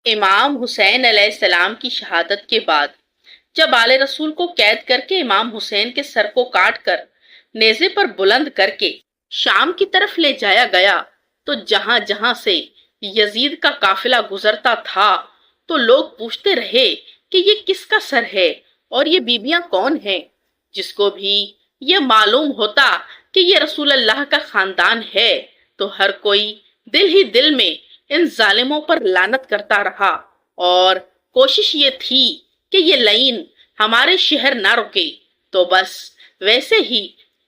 امام حسین علیہ السلام کی شہادت کے بعد جب آل رسول کو قید کر کے امام حسین کے سر کو کاٹ کر نیزے پر بلند کر کے شام کی طرف لے جایا گیا تو جہاں جہاں سے یزید کا قافلہ گزرتا تھا تو لوگ پوچھتے رہے کہ یہ کس کا سر ہے اور یہ بیبیاں کون ہیں۔ جس کو بھی یہ معلوم ہوتا کہ یہ رسول اللہ کا خاندان ہے تو ہر کوئی دل ہی دل میں ان ظالموں پر لعنت کرتا رہا، اور کوشش یہ تھی کہ یہ لعین ہمارے شہر نہ رکے۔ تو بس ویسے ہی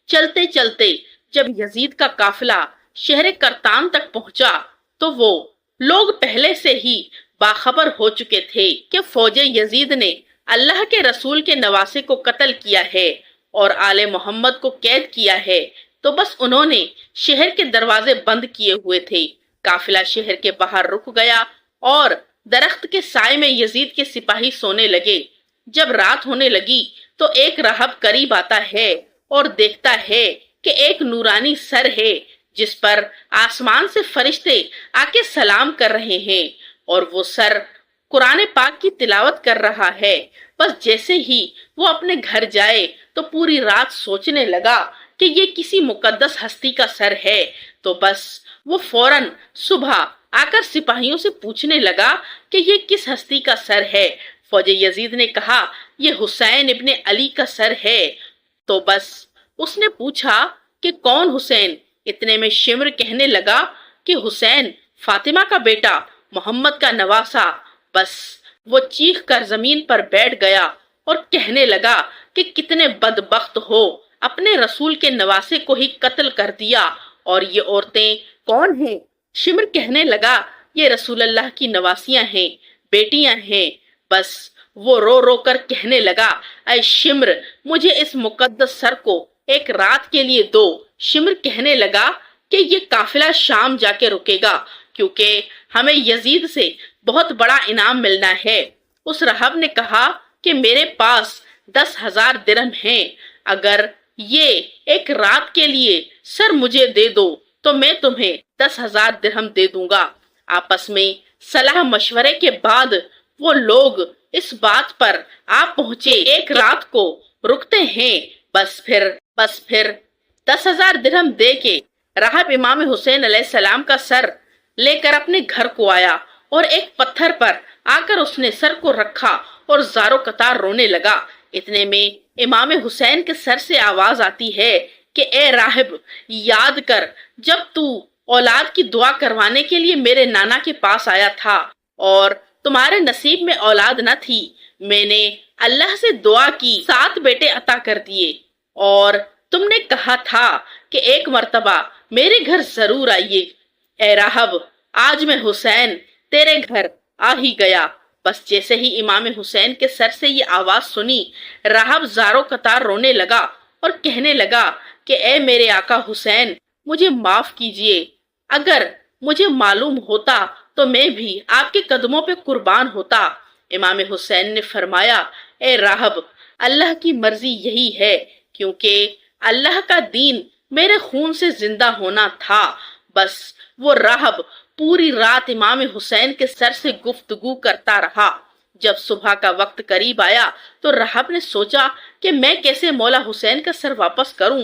چلتے چلتے جب یزید کا قافلہ شہر کرتان تک پہنچا تو وہ لوگ پہلے سے ہی باخبر ہو چکے تھے کہ فوج یزید نے اللہ کے رسول کے نواسے کو قتل کیا ہے اور آل محمد کو قید کیا ہے، تو بس انہوں نے شہر کے دروازے بند کیے ہوئے تھے۔ قافلہ شہر کے باہر رک گیا اور درخت کے سائے میں یزید کے سپاہی سونے لگے۔ جب رات ہونے لگی تو ایک راہب قریب آتا ہے اور دیکھتا ہے کہ ایک نورانی سر ہے جس پر آسمان سے فرشتے آ کے سلام کر رہے ہیں، اور وہ سر قرآن پاک کی تلاوت کر رہا ہے۔ بس جیسے ہی وہ اپنے گھر جائے تو پوری رات سوچنے لگا کہ یہ کسی مقدس ہستی کا سر ہے، تو بس وہ فوراً صبح آ کر سپاہیوں سے پوچھنے لگا کہ یہ کس ہستی کا سر ہے۔ فوج یزید نے کہا یہ حسین ابن علی کا سر ہے۔ تو بس اس نے پوچھا کہ کون حسین؟ اتنے میں شمر کہنے لگا کہ حسین فاطمہ کا بیٹا، محمد کا نواسا۔ بس وہ چیخ کر زمین پر بیٹھ گیا اور کہنے لگا کہ کتنے بدبخت ہو، اپنے رسول کے نواسے کو ہی قتل کر دیا، اور یہ عورتیں کون ہیں؟ شمر کہنے لگا یہ رسول اللہ کی نواسیاں ہیں، بیٹیاں ہیں۔ بس وہ رو رو کر کہنے لگا اے شمر، مجھے اس مقدس سر کو ایک رات کے لیے دو۔ شمر کہنے لگا کہ یہ قافلہ شام جا کے رکے گا، کیونکہ ہمیں یزید سے بہت بڑا انعام ملنا ہے۔ اس راہب نے کہا کہ میرے پاس 10,000 درہم ہیں، اگر یہ ایک رات کے لیے سر مجھے دے دو تو میں تمہیں 10,000 درہم دے دوں گا۔ آپس میں صلاح مشورے کے بعد وہ لوگ اس بات پر آپ پہنچے ایک رات کو رکتے ہیں۔ بس پھر 10,000 درہم دے کے راہب امام حسین علیہ السلام کا سر لے کر اپنے گھر کو آیا، اور ایک پتھر پر آ کر اس نے سر کو رکھا اور زارو قطار رونے لگا۔ اتنے میں امام حسین کے سر سے آواز آتی ہے کہ اے راہب، یاد کر جب تو اولاد کی دعا کروانے کے لیے میرے نانا کے پاس آیا تھا اور تمہارے نصیب میں اولاد نہ تھی، میں نے اللہ سے دعا کی 7 بیٹے عطا کر دیے، اور تم نے کہا تھا کہ ایک مرتبہ میرے گھر ضرور آئیے۔ اے راہب، آج میں حسین تیرے گھر آ ہی گیا۔ بس جیسے ہی امام حسین کے سر سے یہ آواز سنی، راہب زارو قطار رونے لگا اور کہنے لگا کہ اے میرے آقا حسین، مجھے معاف کیجئے، اگر مجھے معلوم ہوتا تو میں بھی آپ کے قدموں پہ قربان ہوتا۔ امام حسین نے فرمایا اے راہب، اللہ کی مرضی یہی ہے، کیونکہ اللہ کا دین میرے خون سے زندہ ہونا تھا۔ بس وہ راہب پوری رات امام حسین کے سر سے گفتگو کرتا رہا۔ جب صبح کا وقت قریب آیا تو راہب نے سوچا کہ میں کیسے مولا حسین کا سر واپس کروں۔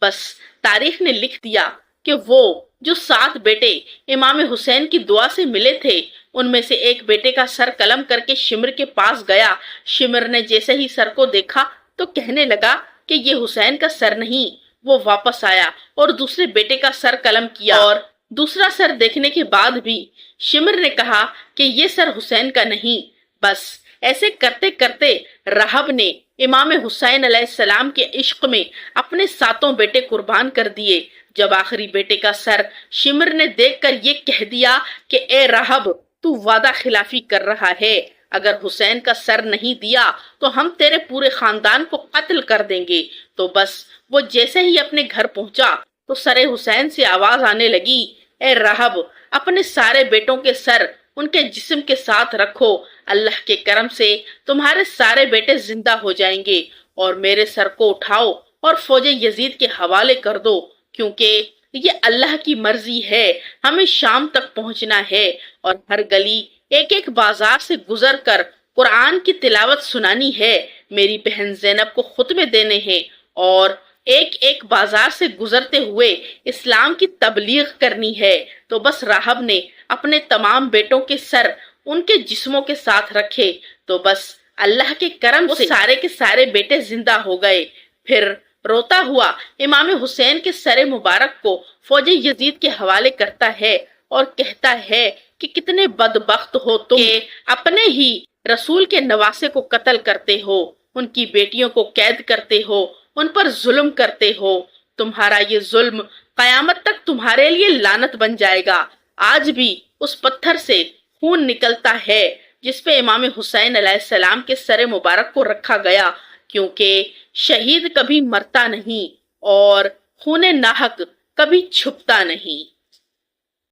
بس تاریخ نے لکھ دیا کہ وہ جو 7 بیٹے امام حسین کی دعا سے ملے تھے، ان میں سے ایک بیٹے کا سر قلم کر کے شمر کے پاس گیا۔ شمر نے جیسے ہی سر کو دیکھا تو کہنے لگا کہ یہ حسین کا سر نہیں۔ وہ واپس آیا اور دوسرے بیٹے کا سر قلم کیا، اور دوسرا سر دیکھنے کے بعد بھی شمر نے کہا کہ یہ سر حسین کا نہیں۔ بس ایسے کرتے کرتے راہب نے امام حسین علیہ السلام کے عشق میں اپنے 7 بیٹے قربان کر دیے۔ جب آخری بیٹے کا سر شمر نے دیکھ کر یہ کہہ دیا کہ اے راہب، تو وعدہ خلافی کر رہا ہے، اگر حسین کا سر نہیں دیا تو ہم تیرے پورے خاندان کو قتل کر دیں گے۔ تو بس وہ جیسے ہی اپنے گھر پہنچا تو سر حسین سے آواز آنے لگی اے راہب، اپنے سارے بیٹوں کے سر ان کے جسم کے ساتھ رکھو، اللہ کے کرم سے تمہارے سارے بیٹے زندہ ہو جائیں گے، اور میرے سر کو اٹھاؤ اور فوج یزید کے حوالے کر دو، کیونکہ یہ اللہ کی مرضی ہے، ہمیں شام تک پہنچنا ہے اور ہر گلی ایک ایک بازار سے گزر کر قرآن کی تلاوت سنانی ہے، میری بہن زینب کو خطبے دینے ہیں، اور ایک ایک بازار سے گزرتے ہوئے اسلام کی تبلیغ کرنی ہے۔ تو بس راہب نے اپنے تمام بیٹوں کے سر ان کے جسموں کے ساتھ رکھے، تو بس اللہ کے کرم سے سارے کے سارے بیٹے زندہ ہو گئے۔ پھر روتا ہوا امام حسین کے سر مبارک کو فوج یزید کے حوالے کرتا ہے اور کہتا ہے کہ کتنے بدبخت ہو تم کہ اپنے ہی رسول کے نواسے کو قتل کرتے ہو، ان کی بیٹیوں کو قید کرتے ہو، ان پر ظلم کرتے ہو، تمہارا یہ ظلم قیامت تک تمہارے لیے لعنت بن جائے گا۔ آج بھی اس پتھر سے خون نکلتا ہے جس پہ امام حسین علیہ السلام کے سر مبارک کو رکھا گیا، کیونکہ شہید کبھی مرتا نہیں اور خون ناحق کبھی چھپتا نہیں۔